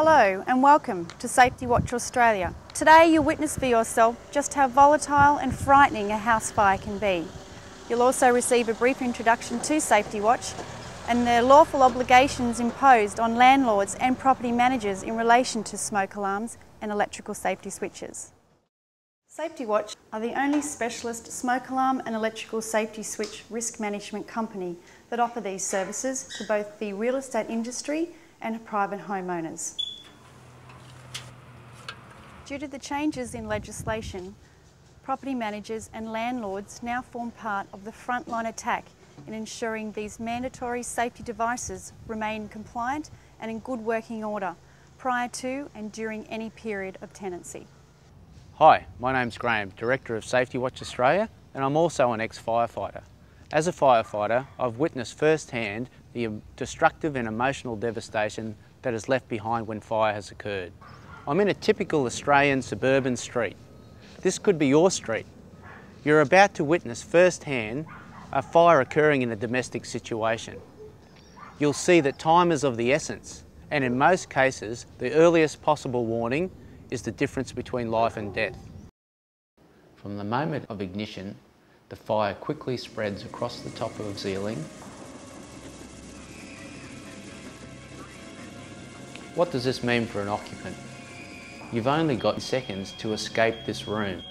Hello and welcome to Safety Watch Australia. Today you'll witness for yourself just how volatile and frightening a house fire can be. You'll also receive a brief introduction to Safety Watch and the lawful obligations imposed on landlords and property managers in relation to smoke alarms and electrical safety switches. Safety Watch are the only specialist smoke alarm and electrical safety switch risk management company that offer these services to both the real estate industry and private homeowners. Due to the changes in legislation, property managers and landlords now form part of the frontline attack in ensuring these mandatory safety devices remain compliant and in good working order prior to and during any period of tenancy. Hi, my name's Graham, Director of Safety Watch Australia, and I'm also an ex-firefighter. As a firefighter, I've witnessed firsthand the destructive and emotional devastation that is left behind when fire has occurred. I'm in a typical Australian suburban street. This could be your street. You're about to witness firsthand a fire occurring in a domestic situation. You'll see that time is of the essence, and in most cases, the earliest possible warning is the difference between life and death. From the moment of ignition, the fire quickly spreads across the top of the ceiling. What does this mean for an occupant? You've only got seconds to escape this room.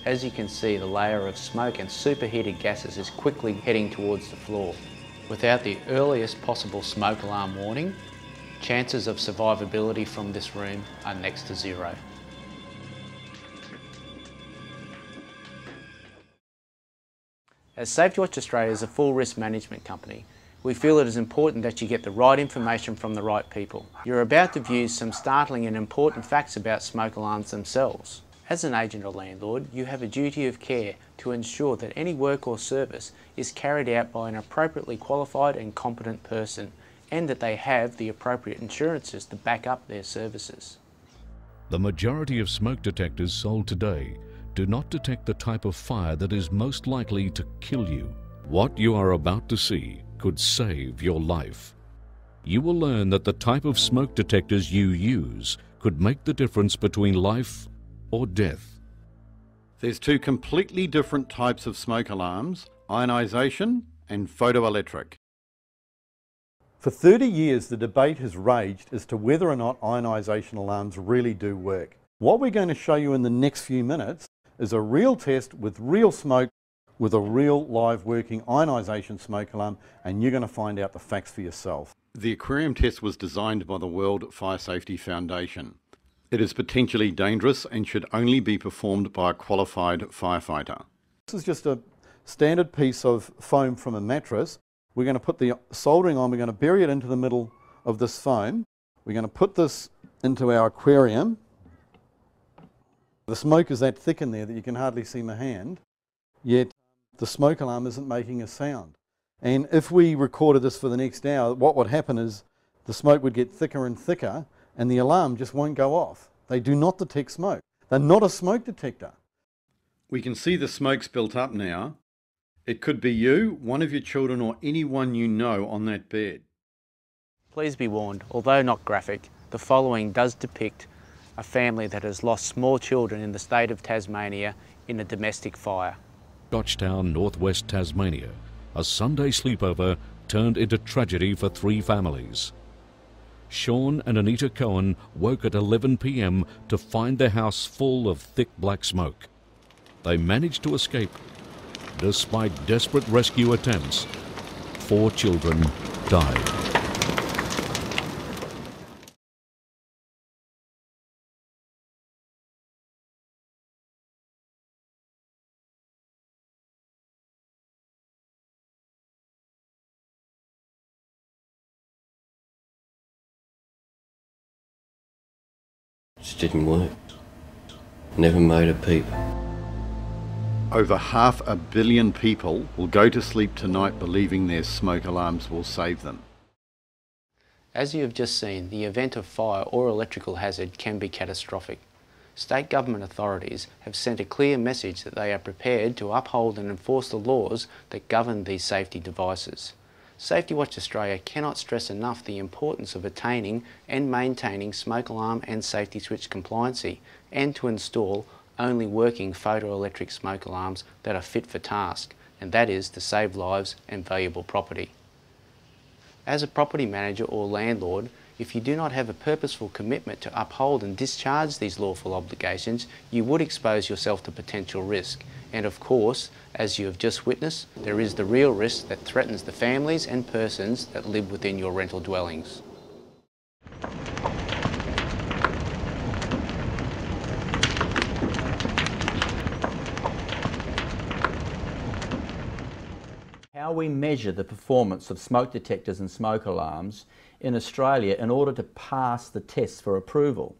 As you can see, the layer of smoke and superheated gases is quickly heading towards the floor. Without the earliest possible smoke alarm warning, chances of survivability from this room are next to zero. As Safety Watch Australia is a full risk management company, we feel it is important that you get the right information from the right people. You're about to view some startling and important facts about smoke alarms themselves. As an agent or landlord, you have a duty of care to ensure that any work or service is carried out by an appropriately qualified and competent person, and that they have the appropriate insurances to back up their services. The majority of smoke detectors sold today do not detect the type of fire that is most likely to kill you. What you are about to see could save your life. You will learn that the type of smoke detectors you use could make the difference between life or death. There's two completely different types of smoke alarms, ionisation and photoelectric. For 30 years, the debate has raged as to whether or not ionisation alarms really do work. What we're going to show you in the next few minutes is a real test with real smoke with a real live working ionisation smoke alarm, and you're going to find out the facts for yourself. The aquarium test was designed by the World Fire Safety Foundation. It is potentially dangerous and should only be performed by a qualified firefighter. This is just a standard piece of foam from a mattress. We're going to put the soldering on, we're going to bury it into the middle of this foam. We're going to put this into our aquarium. The smoke is that thick in there that you can hardly see my hand, yet the smoke alarm isn't making a sound. And if we recorded this for the next hour, what would happen is the smoke would get thicker and thicker and the alarm just won't go off. They do not detect smoke. They're not a smoke detector. We can see the smoke's built up now. It could be you, one of your children, or anyone you know on that bed. Please be warned, although not graphic, the following does depict a family that has lost small children in the state of Tasmania in a domestic fire. Scotchtown, northwest Tasmania, a Sunday sleepover turned into tragedy for 3 families. Sean and Anita Cohen woke at 11 p.m. to find their house full of thick black smoke. They managed to escape. Despite desperate rescue attempts, 4 children died. Just didn't work. Never made a peep. Over 500 million people will go to sleep tonight believing their smoke alarms will save them. As you have just seen, the event of fire or electrical hazard can be catastrophic. State government authorities have sent a clear message that they are prepared to uphold and enforce the laws that govern these safety devices. Safety Watch Australia cannot stress enough the importance of attaining and maintaining smoke alarm and safety switch compliancy, and to install only working photoelectric smoke alarms that are fit for task, and that is to save lives and valuable property. As a property manager or landlord, if you do not have a purposeful commitment to uphold and discharge these lawful obligations, you would expose yourself to potential risk. And of course, as you have just witnessed, there is the real risk that threatens the families and persons that live within your rental dwellings. How we measure the performance of smoke detectors and smoke alarms in Australia in order to pass the tests for approval.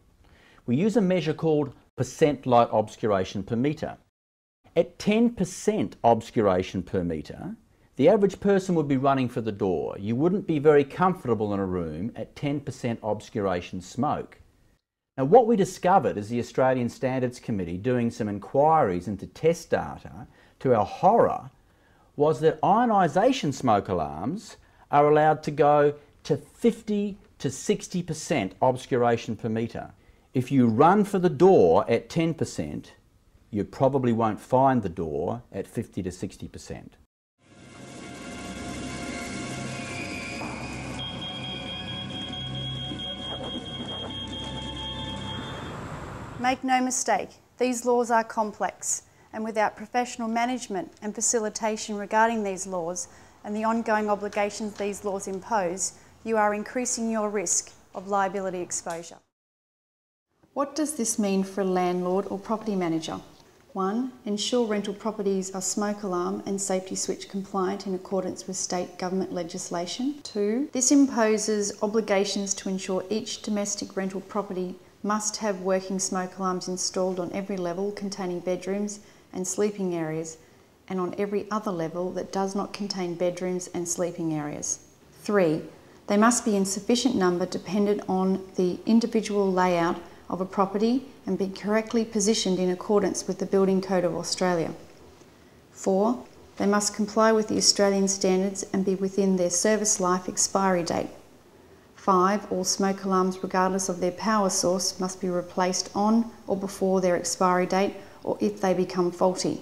We use a measure called percent light obscuration per metre. At 10% obscuration per metre, the average person would be running for the door. You wouldn't be very comfortable in a room at 10% obscuration smoke. Now, what we discovered as the Australian Standards Committee doing some inquiries into test data, to our horror, was that ionisation smoke alarms are allowed to go to 50 to 60% obscuration per metre. If you run for the door at 10%, you probably won't find the door at 50 to 60%. Make no mistake, these laws are complex, and without professional management and facilitation regarding these laws and the ongoing obligations these laws impose, you are increasing your risk of liability exposure. What does this mean for a landlord or property manager? 1. Ensure rental properties are smoke alarm and safety switch compliant in accordance with state government legislation. 2. This imposes obligations to ensure each domestic rental property must have working smoke alarms installed on every level containing bedrooms and sleeping areas, and on every other level that does not contain bedrooms and sleeping areas. 3. They must be in sufficient number dependent on the individual layout of a property and be correctly positioned in accordance with the Building Code of Australia. 4. They must comply with the Australian standards and be within their service life expiry date. 5. All smoke alarms, regardless of their power source, must be replaced on or before their expiry date or if they become faulty.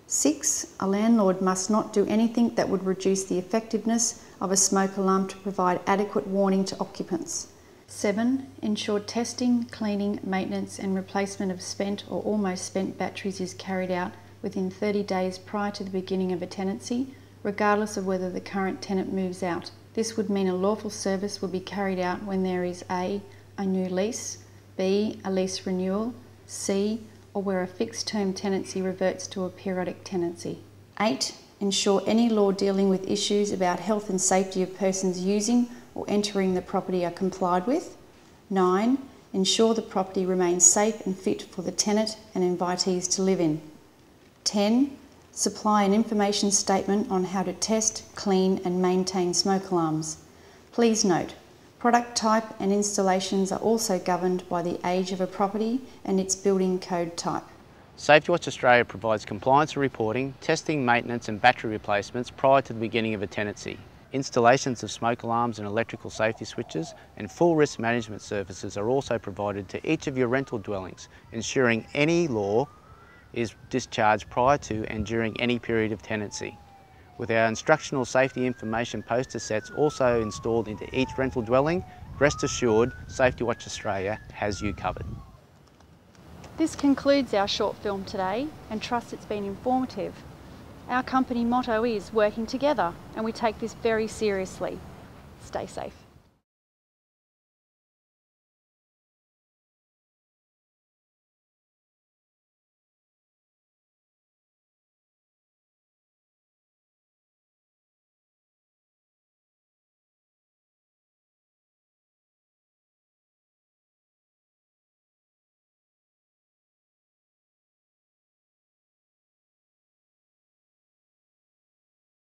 6. A landlord must not do anything that would reduce the effectiveness of a smoke alarm to provide adequate warning to occupants. 7. Ensure testing, cleaning, maintenance and replacement of spent or almost spent batteries is carried out within 30 days prior to the beginning of a tenancy, regardless of whether the current tenant moves out. This would mean a lawful service will be carried out when there is A. a new lease, B. a lease renewal, C. or where a fixed term tenancy reverts to a periodic tenancy. 8. Ensure any law dealing with issues about health and safety of persons using or entering the property are complied with. 9. Ensure the property remains safe and fit for the tenant and invitees to live in. 10. Supply an information statement on how to test, clean and maintain smoke alarms. Please note, product type and installations are also governed by the age of a property and its building code type. Safety Watch Australia provides compliance reporting, testing, maintenance and battery replacements prior to the beginning of a tenancy. Installations of smoke alarms and electrical safety switches and full risk management services are also provided to each of your rental dwellings, ensuring any law is discharged prior to and during any period of tenancy. With our instructional safety information poster sets also installed into each rental dwelling, rest assured Safety Watch Australia has you covered. This concludes our short film today, and trust it's been informative. Our company motto is working together, and we take this very seriously. Stay safe.